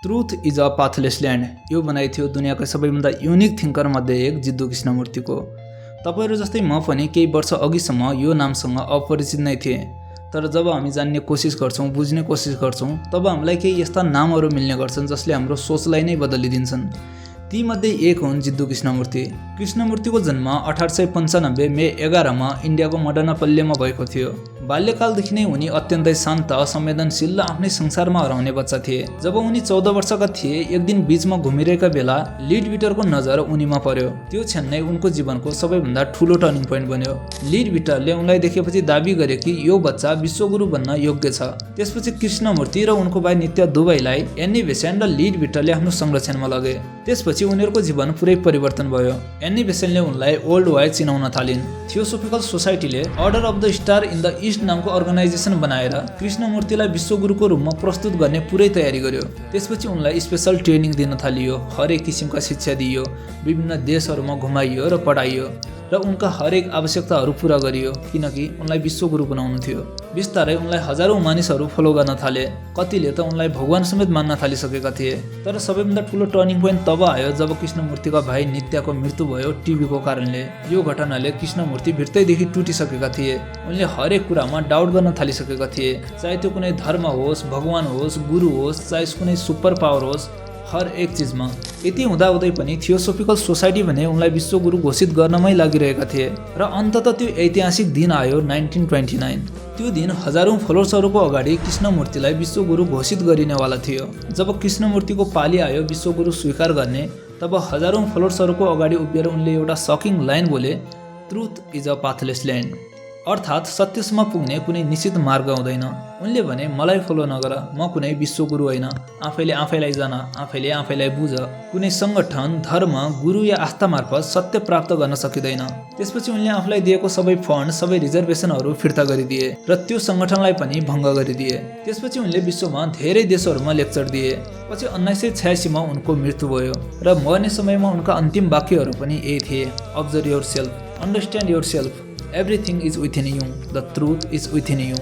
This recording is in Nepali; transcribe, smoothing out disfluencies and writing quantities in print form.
Truth is a pathless land यो भनाइ थियो दुनियाँको सबैभन्दा युनिक थिङ्कर मध्ये एक जिद्दु कृष्णमूर्तिको। तपाईहरू जस्तै म पनि केही वर्ष अघिसम्म यो नामसँग अपरिचित नै थिएँ, तर जब हामी जान्ने कोसिस गर्छौँ, बुझ्ने कोसिस गर्छौँ, तब हामीलाई केही यस्ता नामहरू मिल्ने गर्छन् जसले हाम्रो सोचलाई नै बदलिदिन्छन्। ती मध्ये एक हुन् जिद्दु कृष्णमूर्ति। कृष्णमूर्तिको जन्म 1895 मे 11 मा इन्डियाको मदनपल्लेमा भएको थियो। बाल्यकालदेखि नै उनी अत्यन्तै शान्त, संवेदनशील र आफ्नै संसारमा हराउने बच्चा थिए। जब उनी 14 वर्षका थिए, एक दिन बीचमा घुमिरहेका बेला लिडविटरको नजर उनीमा पर्यो। त्यो क्षण नै उनको जीवनको सबैभन्दा ठुलो टर्निङ पोइन्ट बन्यो। लिडविटरले उनलाई देखेपछि दाबी गरे कि यो बच्चा विश्वगुरु बन्न योग्य छ। त्यसपछि कृष्णमूर्ति र उनको भाइ नित्य दुवैलाई एन्नी बेसेन्ट र लिडविटरले आफ्नो संरक्षणमा लगे। त्यसपछि उनीहरूको जीवन पुरै परिवर्तन भयो। एन्नी बेसेन्टले उनलाई ओल्ड वाइ चिनाउन थालिन्। थियोसोफिकल सोसाइटीले order of the star in the east नामको अर्गनाइजेसन बनाएर कृष्णमूर्तिलाई विश्वगुरुको रूपमा प्रस्तुत गर्ने पुरै तयारी गर्यो। त्यसपछि उनलाई स्पेशल ट्रेनिङ दिन थालियो, हरेक किसिमका शिक्षा दिइयो, विभिन्न देशहरूमा घुमाइयो र पढाइयो र उनका हरेक आवश्यकताहरू पूरा गरियो, किनकि उनलाई विश्वगुरु बनाउनु थियो। बिस्तारै उनलाई हजारौं मानिसहरू फलो गर्न थाले। कतिले त उनलाई भगवान समेत मान्न थालिसकेका थिए। तर सबैभन्दा ठुलो टर्निङ पोइन्ट तब आयो जब कृष्णमूर्तिका भाइ नित्यको मृत्यु भयो टिबीको कारणले। यो घटनाले कृष्णमूर्ति भित्तैदेखि टुटिसकेका थिए। उनले हरेक कुरामा डाउट गर्न थालिसकेका थिए, चाहे त्यो कुनै धर्म होस्, भगवान होस्, गुरु होस्, चाहे कुनै सुपर पावर होस्, हर एक चिजमा। यति हुँदाहुँदै पनि थियोसोफिकल सोसाइटी भने उनलाई विश्वगुरु घोषित गर्नमै लागिरहेका थिए र अन्ततः त्यो ऐतिहासिक दिन आयो 1929। त्यो दिन हजारौं फलोवर्सहरूको अगाडि कृष्णमूर्तिलाई विश्वगुरु घोषित गरिनेवाला थियो। जब कृष्णमूर्तिको पाली आयो विश्वगुरु स्वीकार गर्ने, तब हजारौं फलोवर्सहरूको अगाडि उभिएर उनले एउटा सकिङ लाइन बोले, truth is a pathless land. अर्थात् सत्यसम्म पुग्ने कुनै निश्चित मार्ग हुँदैन। उनले भने, मलाई फलो नगर, म कुनै विश्वगुरु होइन। आफैले आफैलाई जान, आफैले आफैलाई बुझ। कुनै संगठन, धर्म, गुरु या आस्था मार्फत सत्य प्राप्त गर्न सकिँदैन। त्यसपछि उनले आफूलाई दिएको सबै फन्ड, सबै रिजर्भेसनहरू फिर्ता गरिदिए र त्यो संगठनलाई पनि भङ्ग गरिदिए। त्यसपछि उनले विश्वमा धेरै देशहरूमा लेक्चर दिए। पछि 1986 मा उनको मृत्यु भयो र मर्ने समयमा उनका अन्तिम वाक्यहरू पनि यही थिए, observe yourself, understand yourself, everything is within you, the truth is within you।